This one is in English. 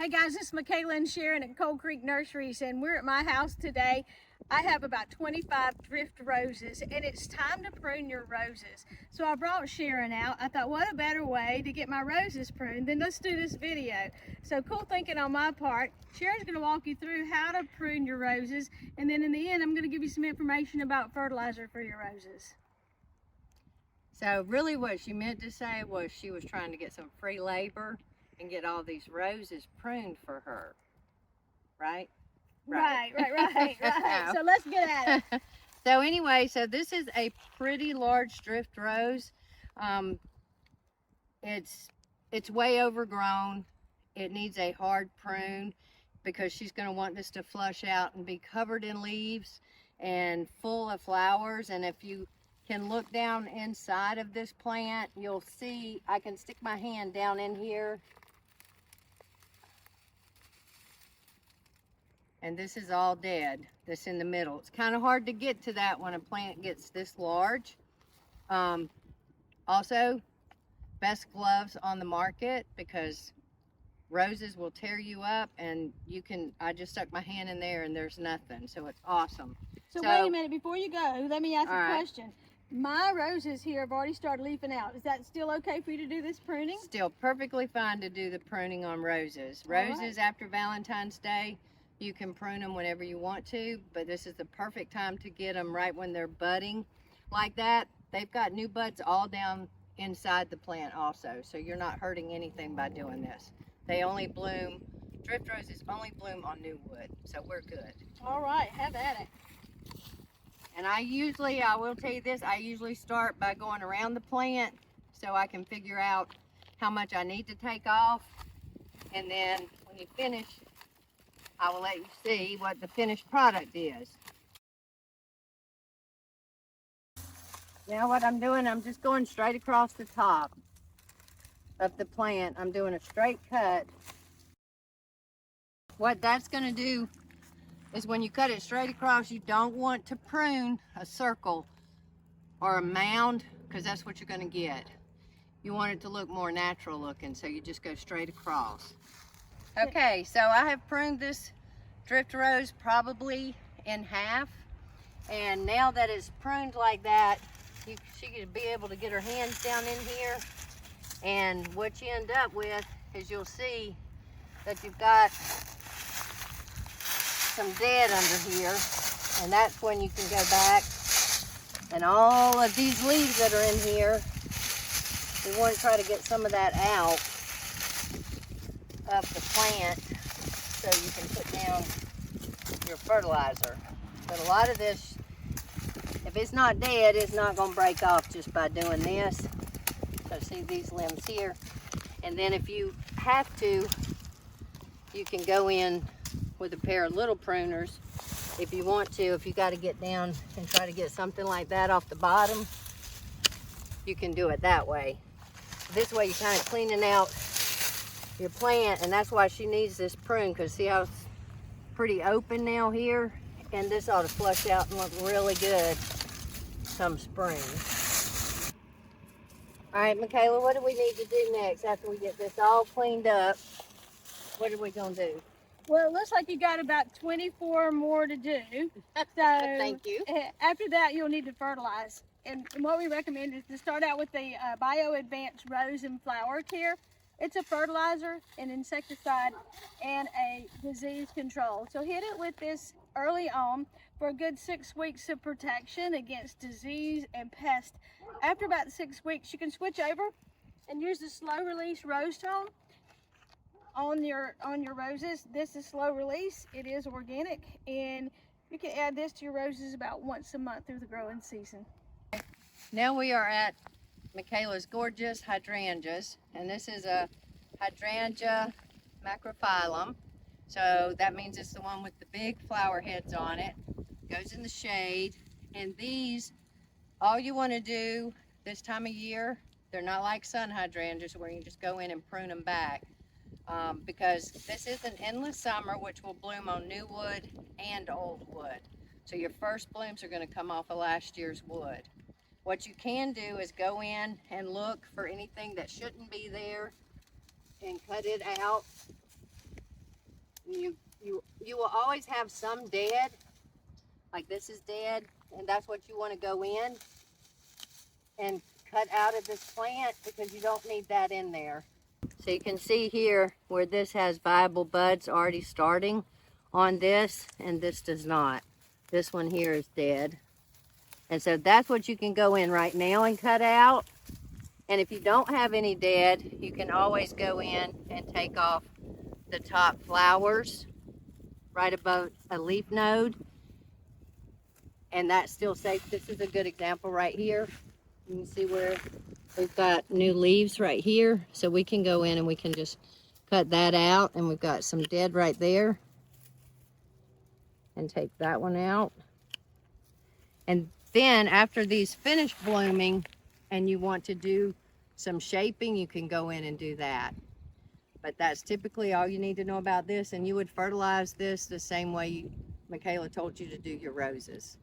Hey guys, this is Michaela and Sharon at Cold Creek Nurseries, and we're at my house today. I have about 25 drift roses, and it's time to prune your roses. So I brought Sharon out. I thought, what a better way to get my roses pruned than let's do this video. So cool thinking on my part. Sharon's going to walk you through how to prune your roses, and then in the end, I'm going to give you some information about fertilizer for your roses. So really what she meant to say was she was trying to get some free labor and get all these roses pruned for her, right? Right. So let's get at it. So anyway, so this is a pretty large drift rose. It's way overgrown. It needs a hard prune because she's going to want this to flush out and be covered in leaves and full of flowers. And if you can look down inside of this plant, you'll see I can stick my hand down in here. And this is all dead, this in the middle. It's kind of hard to get to that when a plant gets this large. Also, best gloves on the market because roses will tear you up, and I just stuck my hand in there and there's nothing, so it's awesome. So wait a minute, before you go, let me ask a question. My roses here have already started leafing out. Is that still okay for you to do this pruning? Still perfectly fine to do the pruning on roses. Roses after Valentine's Day, you can prune them whenever you want to, but this is the perfect time to get them right when they're budding like that. They've got new buds all down inside the plant also, so you're not hurting anything by doing this. They only bloom, drift roses only bloom on new wood, so we're good. All right, have at it. And I will tell you this, I usually start by going around the plant so I can figure out how much I need to take off, and then when you finish, I will let you see what the finished product is. Now what I'm doing, I'm just going straight across the top of the plant. I'm doing a straight cut. What that's going to do is when you cut it straight across, you don't want to prune a circle or a mound because that's what you're going to get. You want it to look more natural looking, so you just go straight across. Okay, so I have pruned this drift rose probably in half, and now that it's pruned like that, she could be able to get her hands down in here, and what you end up with is you'll see that you've got some dead under here, and that's when you can go back and all of these leaves that are in here, we want to try to get some of that out of the plant so you can put down your fertilizer. But a lot of this, if it's not dead, it's not going to break off just by doing this. So see these limbs here, and then if you have to, you can go in with a pair of little pruners if you want to. If you got to get down and try to get something like that off the bottom, you can do it that way. This way you're kind of cleaning out your plant, and that's why she needs this prune, because see how it's pretty open now here, and this ought to flush out and look really good come spring. All right, Michaela, what do we need to do next after we get this all cleaned up? What are we gonna do? Well, it looks like you got about 24 more to do. So thank you. After that, you'll need to fertilize. And what we recommend is to start out with the Bio Advanced Rose and Flower Care. It's a fertilizer, an insecticide, and a disease control. So hit it with this early on for a good 6 weeks of protection against disease and pest. After about 6 weeks, you can switch over and use the slow release rose tone on your roses. This is slow release. It is organic, and you can add this to your roses about once a month through the growing season. Now we are at Michaela's gorgeous hydrangeas, and this is a Hydrangea macrophyllum. So that means it's the one with the big flower heads on it. Goes in the shade, and these, all you want to do this time of year, they're not like sun hydrangeas where you just go in and prune them back, because this is an endless summer, which will bloom on new wood and old wood. So your first blooms are going to come off of last year's wood. What you can do is go in and look for anything that shouldn't be there and cut it out you will always have some dead, like this is dead, and that's what you want to go in and cut out of this plant because you don't need that in there. So you can see here where this has viable buds already starting on this, and this does not. This one here is dead. And so that's what you can go in right now and cut out. And if you don't have any dead, you can always go in and take off the top flowers right above a leaf node. And that's still safe. This is a good example right here. You can see where we've got new leaves right here. So we can go in and we can just cut that out. And we've got some dead right there. And take that one out. And then after these finish blooming and you want to do some shaping, you can go in and do that. But that's typically all you need to know about this. And you would fertilize this the same way Michaela told you to do your roses.